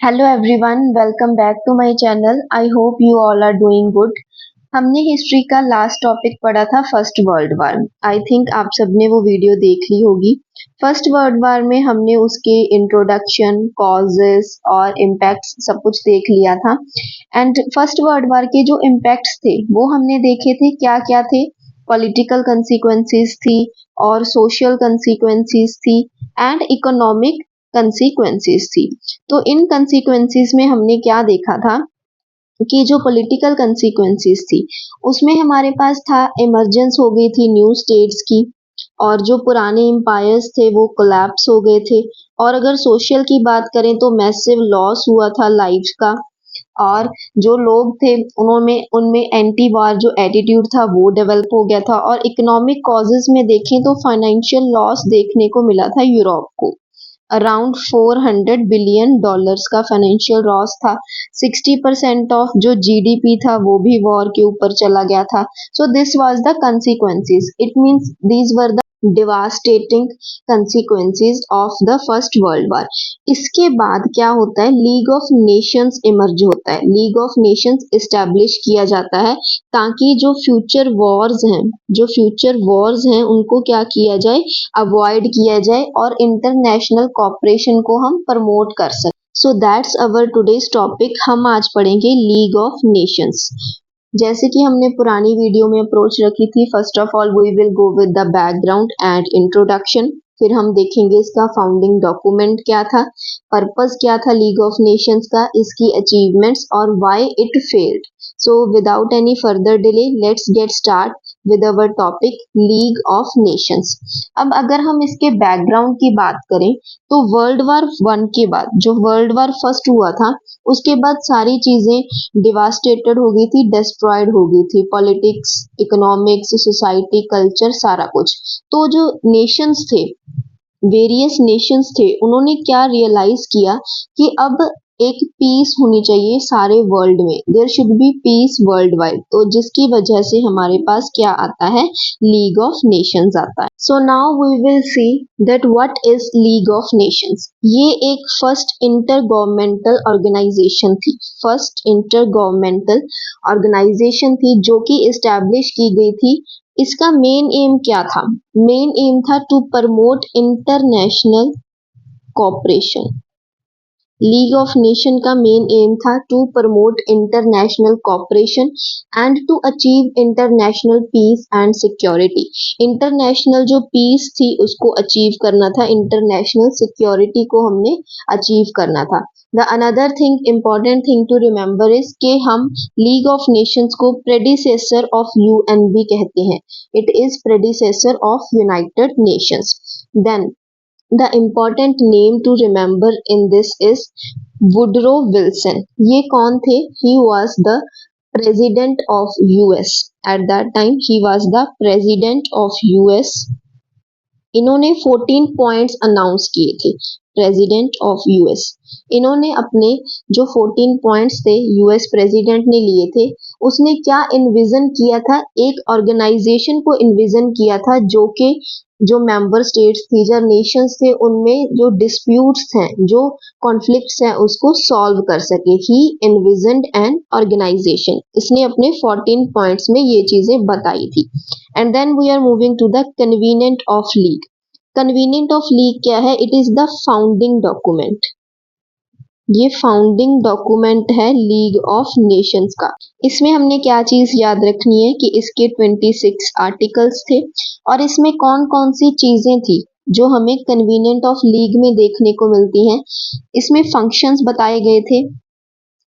Hello everyone, welcome back to my channel. I hope you all are doing good. हमने history का last topic पढ़ा था first world war. I think आप सबने वो video देख ली होगी। फर्स्ट वर्ल्ड वार में हमने उसके इंट्रोडक्शन, कॉजेस और इम्पैक्ट्स सब कुछ देख लिया था। एंड फर्स्ट वर्ल्ड वार के जो इम्पैक्ट्स थे वो हमने देखे थे क्या क्या थे। पॉलिटिकल कंसिक्वेंसेस थी और सोशल कंसिक्वेंसेस थी एंड इकोनॉमिक कंसिक्वेंसेस थी। तो इन कंसिक्वेंसेस में हमने क्या देखा था कि जो पॉलिटिकल कंसिक्वेंसेस थी उसमें हमारे पास था इमरजेंस हो गई थी न्यू स्टेट्स की, और जो पुराने एम्पायर्स थे वो कोलैप्स हो गए थे। और अगर सोशल की बात करें तो मैसिव लॉस हुआ था लाइफ का, और जो लोग थे उन्होंने उनमें एंटी वार जो एटीट्यूड था वो डेवलप हो गया था। और इकोनॉमिक कॉजेज में देखें तो फाइनेंशियल लॉस देखने को मिला था यूरोप को। अराउंड $400 बिलियन का फाइनेंशियल लॉस था। 60% ऑफ जो जीडीपी था वो भी वॉर के ऊपर चला गया था। So this was the consequences, it means these were the devastating consequences of the first world वार। इसके बाद क्या होता है, लीग ऑफ नेशंस इमर्ज होता है। लीग ऑफ नेशंस इस्टेब्लिश किया जाता है ताकि जो फ्यूचर वॉर्स हैं उनको क्या किया जाए, अवॉइड किया जाए और इंटरनेशनल कॉपरेशन को हम प्रमोट कर सकें। So that's our today's topic. हम आज पढ़ेंगे लीग ऑफ नेशंस। जैसे कि हमने पुरानी वीडियो में अप्रोच रखी थी, first of all we will go with the background and introduction. फिर हम देखेंगे इसका फाउंडिंग डॉक्यूमेंट क्या था, पर्पस क्या था लीग ऑफ नेशंस का, इसकी अचीवमेंट्स और why it failed. So without any further delay let's get start with our topic league of Nations. अब अगर हम इसके बैकग्राउंड की बात करें तो वर्ल्ड वार वन के बाद, जो वर्ल्ड वार फर्स्ट हुआ था उसके बाद सारी चीजें डिवास्टेटेड हो गई थी, डिस्ट्रॉयड हो गई थी। पॉलिटिक्स, इकोनॉमिक्स, सोसाइटी, कल्चर, सारा कुछ। तो जो नेशंस थे, वेरियस नेशंस थे, उन्होंने क्या रियलाइज किया कि अब एक पीस होनी चाहिए सारे वर्ल्ड में। There should be peace worldwide. तो जिसकी वजह से हमारे पास क्या आता है, लीग ऑफ नेशंस आता है। So now we will see that what is League of Nations. ये एक फर्स्ट इंटर गवर्नमेंटल ऑर्गेनाइजेशन थी। फर्स्ट इंटर गवर्नमेंटल ऑर्गेनाइजेशन थी जो कि इस्टेब्लिश की गई थी। इसका मेन एम क्या था? मेन एम था to promote international cooperation. League of Nation का मेन एम था to promote international cooperation and to achieve international peace and security. International जो पीस थी उसको अचीव करना था, इंटरनेशनल सिक्योरिटी को हमने अचीव करना था। The another thing, important thing to remember is के हम लीग ऑफ नेशंस को प्रेडिसेसर ऑफ यूएन भी कहते हैं। It is predecessor of United Nations. Then the important name to remember in this is Woodrow Wilson. ये कौन थे? He was the president of US. At that time he was the president of US. इन्होंने 14 points announce किए थे, president of US. इन्होंने अपने जो 14 points थे यूएस प्रेसिडेंट ने लिए थे, उसने क्या इन्विजन किया था, एक ऑर्गेनाइजेशन को इन्विजन किया था जो कि जो मेंबर स्टेट्स थी, जो नेशंस थे, उनमें जो डिस्प्यूट्स हैं, जो कॉन्फ्लिक्ट्स हैं, उसको सॉल्व कर सके। He envisioned an organisation. इसने अपने 14 पॉइंट्स में ये चीजें बताई थी। And then we are moving to the covenant of League. Covenant of League क्या है? It is the founding document. ये फाउंडिंग डॉक्यूमेंट है लीग ऑफ नेशंस का। इसमें हमने क्या चीज याद रखनी है कि इसके 26 आर्टिकल्स थे, और इसमें कौन कौन सी चीजें थी जो हमें कन्वीनियंट ऑफ लीग में देखने को मिलती हैं। इसमें फंक्शंस बताए गए थे।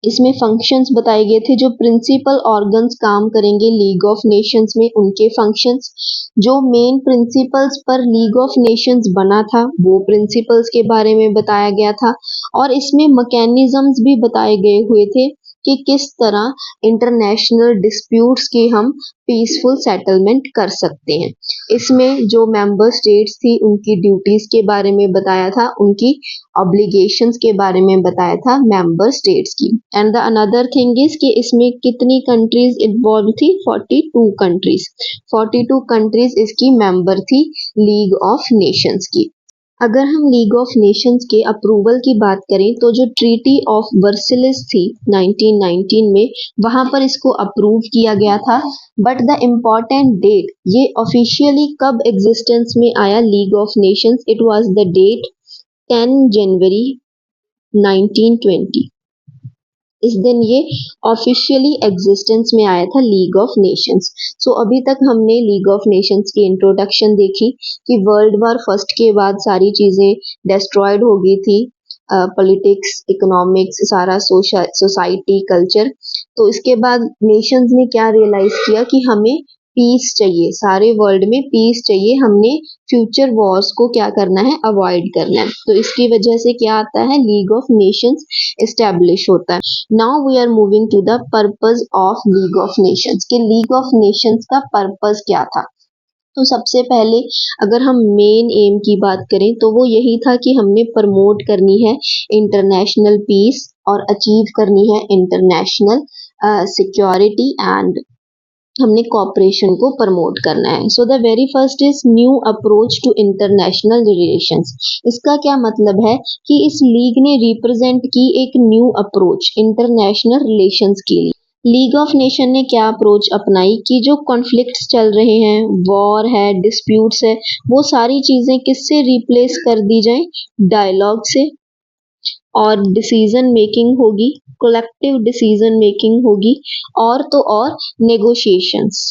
इसमें फंक्शंस बताए गए थे, जो प्रिंसिपल ऑर्गन्स काम करेंगे लीग ऑफ नेशंस में, उनके फंक्शंस। जो मेन प्रिंसिपल्स पर लीग ऑफ नेशंस बना था वो प्रिंसिपल्स के बारे में बताया गया था। और इसमें मैकेनिज्म्स भी बताए गए हुए थे कि किस तरह इंटरनेशनल डिस्प्यूट्स की हम पीसफुल सेटलमेंट कर सकते हैं। इसमें जो मेंबर स्टेट्स थी उनकी ड्यूटीज के बारे में बताया था, उनकी ऑब्लिगेशंस के बारे में बताया था मेंबर स्टेट्स की। And the another thing is कि इसमें कितनी कंट्रीज इन्वॉल्व थी? 42 कंट्रीज। 42 कंट्रीज इसकी मेंबर थी लीग ऑफ नेशंस की। अगर हम लीग ऑफ नेशंस के अप्रूवल की बात करें तो जो ट्रीटी ऑफ वर्सिलिस थी 1919 में, वहां पर इसको अप्रूव किया गया था। बट द इम्पॉर्टेंट डेट, ये ऑफिशियली कब एग्जिस्टेंस में आया League of Nations, it was the date 10 January 1920। इस दिन ये ऑफिशियली एग्जिस्टेंस में आया था लीग ऑफ नेशंस। सो अभी तक हमने लीग ऑफ नेशंस की इंट्रोडक्शन देखी कि वर्ल्ड वॉर फर्स्ट के बाद सारी चीजें डिस्ट्रॉयड हो गई थी, पॉलिटिक्स, इकोनॉमिक्स, सारा सोसाइटी, कल्चर। तो इसके बाद नेशंस ने क्या रियलाइज किया कि हमें पीस चाहिए, सारे वर्ल्ड में पीस चाहिए, हमने फ्यूचर वॉर्स को क्या करना है, अवॉइड करना है। तो इसकी वजह से क्या आता है, लीग ऑफ नेशंस एस्टेब्लिश होता है। Now we are moving to the purpose of League of Nations, कि लीग ऑफ नेशंस का पर्पस क्या था। तो सबसे पहले अगर हम मेन एम की बात करें तो वो यही था कि हमने प्रमोट करनी है इंटरनेशनल पीस और अचीव करनी है इंटरनेशनल सिक्योरिटी, एंड हमने कॉपरेशन को प्रमोट करना है। So the very first is new approach to international relations. इसका क्या मतलब है कि इस लीग ने रिप्रेजेंट की एक न्यू अप्रोच इंटरनेशनल रिलेशंस के लिए। लीग ऑफ नेशन ने क्या अप्रोच अपनाई कि जो कॉन्फ्लिक्ट्स चल रहे हैं, वॉर है, डिस्प्यूट्स है, वो सारी चीजें किससे रिप्लेस कर दी जाए, डायलॉग से, और डिसीजन मेकिंग होगी, कलेक्टिव डिसीजन मेकिंग होगी, और तो और negotiations.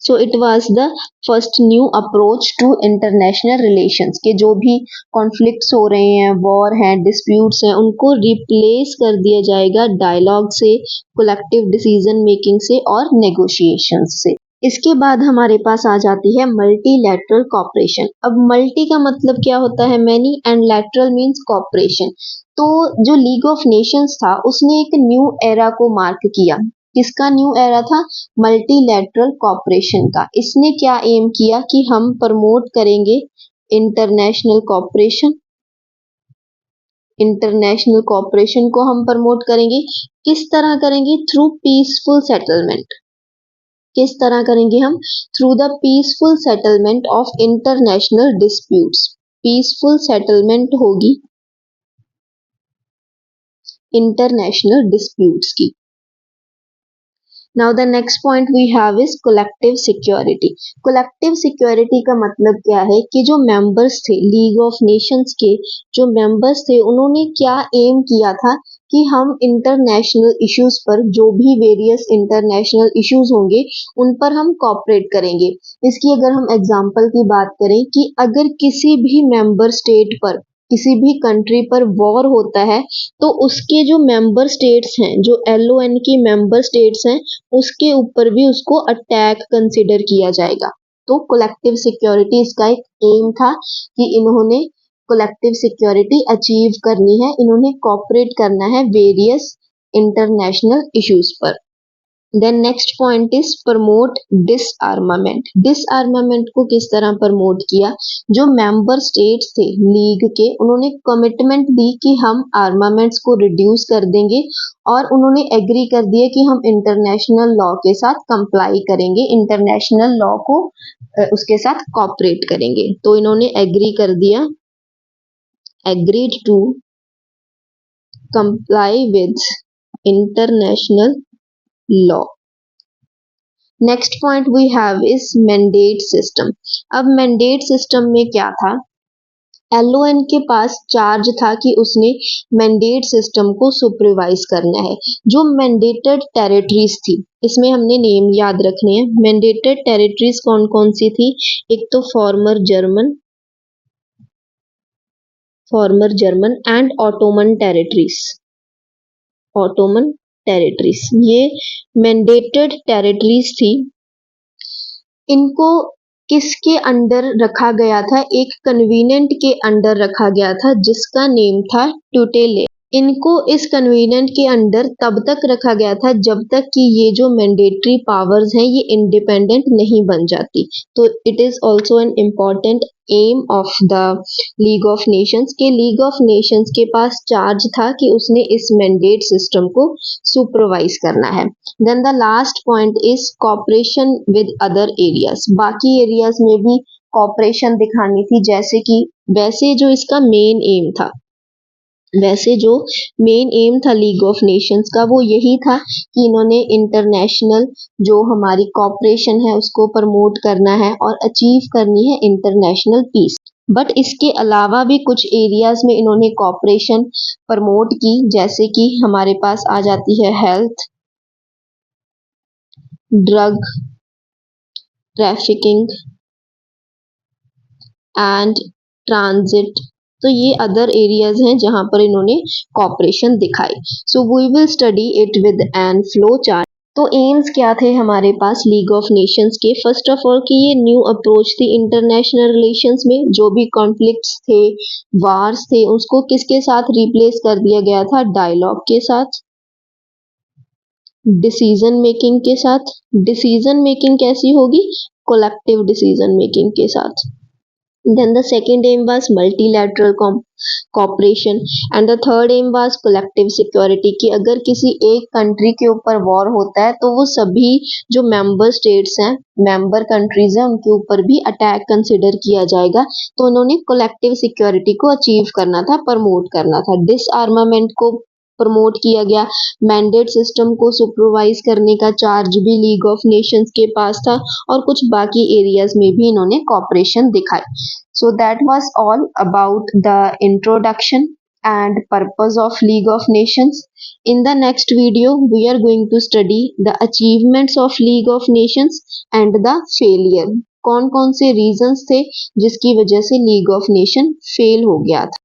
So it was the first new approach to international relations, के जो भी कॉन्फ्लिक्ट्स हो रहे हैं, वॉर हैं, डिस्प्यूट्स हैं, उनको रिप्लेस कर दिया जाएगा डायलॉग से, कलेक्टिव डिसीजन मेकिंग से और नेगोशिएशंस से। इसके बाद हमारे पास आ जाती है मल्टीलैटरल कॉपरेशन। अब मल्टी का मतलब क्या होता है, many, and lateral means cooperation. तो जो लीग ऑफ नेशंस था उसने एक न्यू एरा को मार्क किया। किसका न्यू एरा था, मल्टीलैटरल कॉपरेशन का। इसने क्या एम किया कि हम प्रमोट करेंगे इंटरनेशनल कॉपरेशन। इंटरनेशनल कॉपरेशन को हम प्रमोट करेंगे, किस तरह करेंगे, थ्रू पीसफुल सेटलमेंट। किस तरह करेंगे हम, through the peaceful settlement of international disputes. Peaceful settlement होगी इंटरनेशनल डिस्प्यूट्स की। Now the next point we have is collective security. Collective security का मतलब क्या है कि जो मेंबर्स थे लीग ऑफ नेशंस के, जो मेंबर्स थे, उन्होंने क्या एम किया था कि हम इंटरनेशनल इश्यूज पर, जो भी वेरियस इंटरनेशनल इश्यूज होंगे, उन पर हम कॉपरेट करेंगे। इसकी अगर हम एग्जांपल की बात करें कि अगर किसी भी मेंबर स्टेट पर, किसी भी कंट्री पर वॉर होता है, तो उसके जो मेंबर स्टेट्स हैं, जो LON की मेंबर स्टेट्स हैं, उसके ऊपर भी उसको अटैक कंसिडर किया जाएगा। तो कलेक्टिव सिक्योरिटी इसका एक एम था कि इन्होंने कलेक्टिव सिक्योरिटी अचीव करनी है, इन्होंने कॉपरेट करना है वेरियस इंटरनेशनल इश्यूज पर। Then next point is promote disarmament. Disarmament को किस तरह प्रमोट किया, जो मेंबर स्टेट्स थे लीग के, उन्होंने कमिटमेंट दी कि हम आर्मामेंट्स को रिड्यूस कर देंगे, और उन्होंने एग्री कर दिया कि हम इंटरनेशनल लॉ के साथ कंप्लाई करेंगे, इंटरनेशनल लॉ को उसके साथ कॉपरेट करेंगे। तो इन्होंने एग्री कर दिया, agreed to comply with international law. Next point we have is mandate system. अब मैंडेट सिस्टम में क्या था, LON के पास चार्ज था कि उसने मैंडेट सिस्टम को सुपरवाइज करना है। जो मैंडेटेड टेरिटरीज थी, इसमें हमने नेम याद रखने हैं। मैंडेटेड टेरिटरीज कौन कौन सी थी, एक तो farmer German and Ottoman territories. Ottoman territories ये मैंडेटेड टेरिटरीज थी। इनको किसके अंडर रखा गया था, एक कन्वीनेंट के अंडर रखा गया था जिसका नेम था ट्यूटेले। इनको इस कन्वीनेंट के अंडर तब तक रखा गया था जब तक कि ये जो मैंडेटरी पावर्स हैं ये इंडिपेंडेंट नहीं बन जाती। तो it is also an important aim of the League of Nations, के लीग ऑफ नेशंस के पास चार्ज था कि उसने इस मैंडेट सिस्टम को सुपरवाइज करना है। Then the last point is cooperation with other areas. बाकी एरियाज में भी कॉपरेशन दिखानी थी, जैसे कि वैसे जो इसका मेन एम था, वैसे जो मेन एम था लीग ऑफ नेशंस का वो यही था कि इन्होंने इंटरनेशनल जो हमारी कॉपरेशन है उसको प्रमोट करना है और अचीव करनी है इंटरनेशनल पीस। बट इसके अलावा भी कुछ एरियाज में इन्होंने कॉपरेशन प्रमोट की, जैसे कि हमारे पास आ जाती है health, drug trafficking and transit. तो ये अदर एरियाज हैं जहां पर इन्होंने कॉपरेशन दिखाई। So we will study it with an flow chart. तो एम्स क्या थे हमारे पास लीग ऑफ नेशंस के? फर्स्ट ऑफ ऑल कि ये न्यू अप्रोच थी इंटरनेशनल रिलेशंस में, जो भी कॉन्फ्लिक्ट्स थे, वार्स थे, उसको किसके साथ रिप्लेस कर दिया गया था? डायलॉग के साथ, डिसीजन मेकिंग के साथ। डिसीजन मेकिंग कैसी होगी? कोलेक्टिव डिसीजन मेकिंग के साथ। Then the second aim was multilateral cooperation and the third aim was collective security, कि अगर किसी एक कंट्री के ऊपर वॉर होता है तो वो सभी जो मेंबर स्टेट्स हैं, मेंबर कंट्रीज हैं, उनके ऊपर भी अटैक कंसिडर किया जाएगा। तो उन्होंने कलेक्टिव सिक्योरिटी को अचीव करना था, प्रमोट करना था। डिसआर्मामेंट को प्रमोट किया गया। मैंडेट सिस्टम को सुपरवाइज करने का चार्ज भी लीग ऑफ नेशंस के पास था और कुछ बाकी एरियाज में भी इन्होंने कॉपरेशन दिखाई। So that was all about the introduction and purpose of League of Nations. In the next video, we are going to study the achievements of League of Nations and the failure. कौन कौन से reasons थे जिसकी वजह से league of nation fail हो गया था।